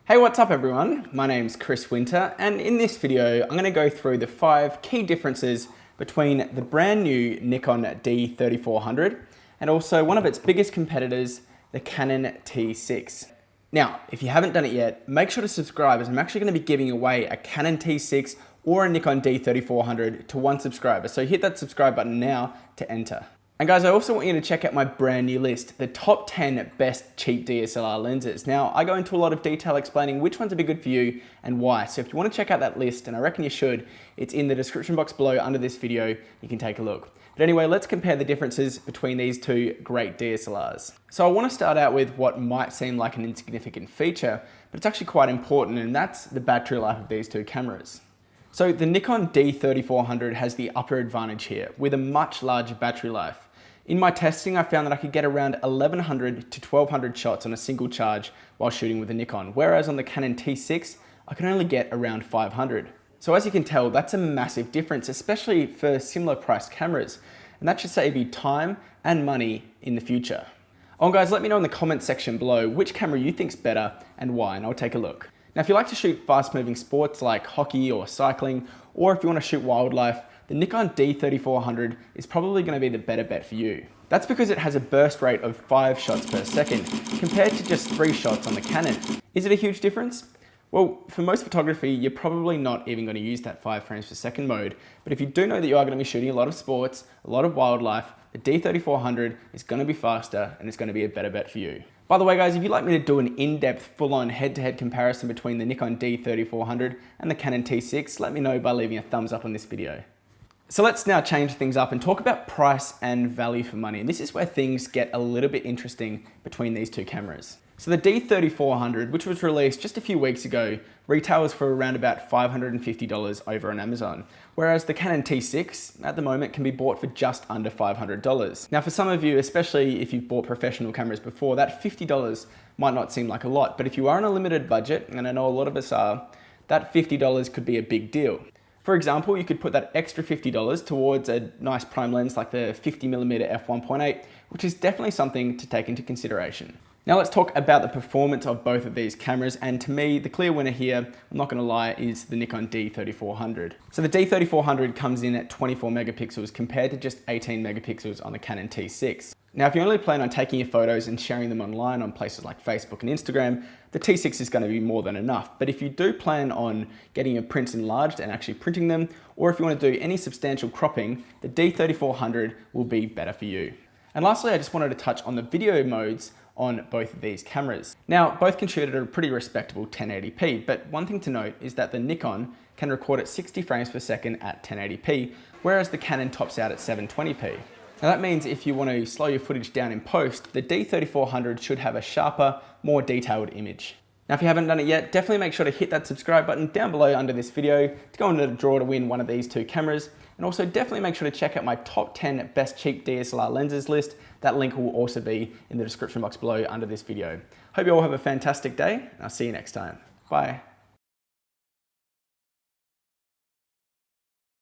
Hey, what's up everyone? My name's Chris Winter, and in this video, I'm gonna go through the 5 key differences between the brand new Nikon D3400 and also one of its biggest competitors, the Canon T6. Now, if you haven't done it yet, make sure to subscribe as I'm actually gonna be giving away a Canon T6 or a Nikon D3400 to one subscriber. So hit that subscribe button now to enter. And guys, I also want you to check out my brand new list, the top 10 best cheap DSLR lenses. Now, I go into a lot of detail explaining which ones would be good for you and why. So if you want to check out that list, and I reckon you should, it's in the description box below under this video. You can take a look. But anyway, let's compare the differences between these two great DSLRs. So I want to start out with what might seem like an insignificant feature, but it's actually quite important, and that's the battery life of these two cameras. So the Nikon D3400 has the upper advantage here with a much larger battery life. In my testing, I found that I could get around 1100 to 1200 shots on a single charge while shooting with a Nikon, whereas on the Canon T6, I can only get around 500. So as you can tell, that's a massive difference, especially for similar priced cameras, and that should save you time and money in the future. Oh guys, let me know in the comment section below which camera you think's better and why, and I'll take a look. Now, if you like to shoot fast-moving sports like hockey or cycling, or if you want to shoot wildlife, the Nikon D3400 is probably going to be the better bet for you. That's because it has a burst rate of 5 shots per second, compared to just 3 shots on the Canon. Is it a huge difference? Well, for most photography, you're probably not even going to use that 5 frames per second mode, but if you do know that you are going to be shooting a lot of sports, a lot of wildlife, the D3400 is going to be faster and it's going to be a better bet for you. By the way guys, if you'd like me to do an in-depth, full-on head-to-head comparison between the Nikon D3400 and the Canon T6, let me know by leaving a thumbs up on this video. So let's now change things up and talk about price and value for money. And this is where things get a little bit interesting between these two cameras. So the D3400, which was released just a few weeks ago, retails for around about $550 over on Amazon, whereas the Canon T6 at the moment can be bought for just under $500. Now for some of you, especially if you've bought professional cameras before, that $50 might not seem like a lot, but if you are on a limited budget, and I know a lot of us are, that $50 could be a big deal. For example, you could put that extra $50 towards a nice prime lens like the 50mm f1.8, which is definitely something to take into consideration. Now let's talk about the performance of both of these cameras, and to me, the clear winner here, I'm not gonna lie, is the Nikon D3400. So the D3400 comes in at 24 megapixels compared to just 18 megapixels on the Canon T6. Now, if you only plan on taking your photos and sharing them online on places like Facebook and Instagram, the T6 is going to be more than enough. But if you do plan on getting your prints enlarged and actually printing them, or if you want to do any substantial cropping, the D3400 will be better for you. And lastly, I just wanted to touch on the video modes on both of these cameras. Now, both can shoot at a pretty respectable 1080p, but one thing to note is that the Nikon can record at 60 frames per second at 1080p, whereas the Canon tops out at 720p. Now that means if you want to slow your footage down in post, the D3400 should have a sharper, more detailed image. Now if you haven't done it yet, definitely make sure to hit that subscribe button down below under this video to go into the draw to win one of these two cameras. And also definitely make sure to check out my top 10 best cheap DSLR lenses list. That link will also be in the description box below under this video. Hope you all have a fantastic day, and I'll see you next time. Bye.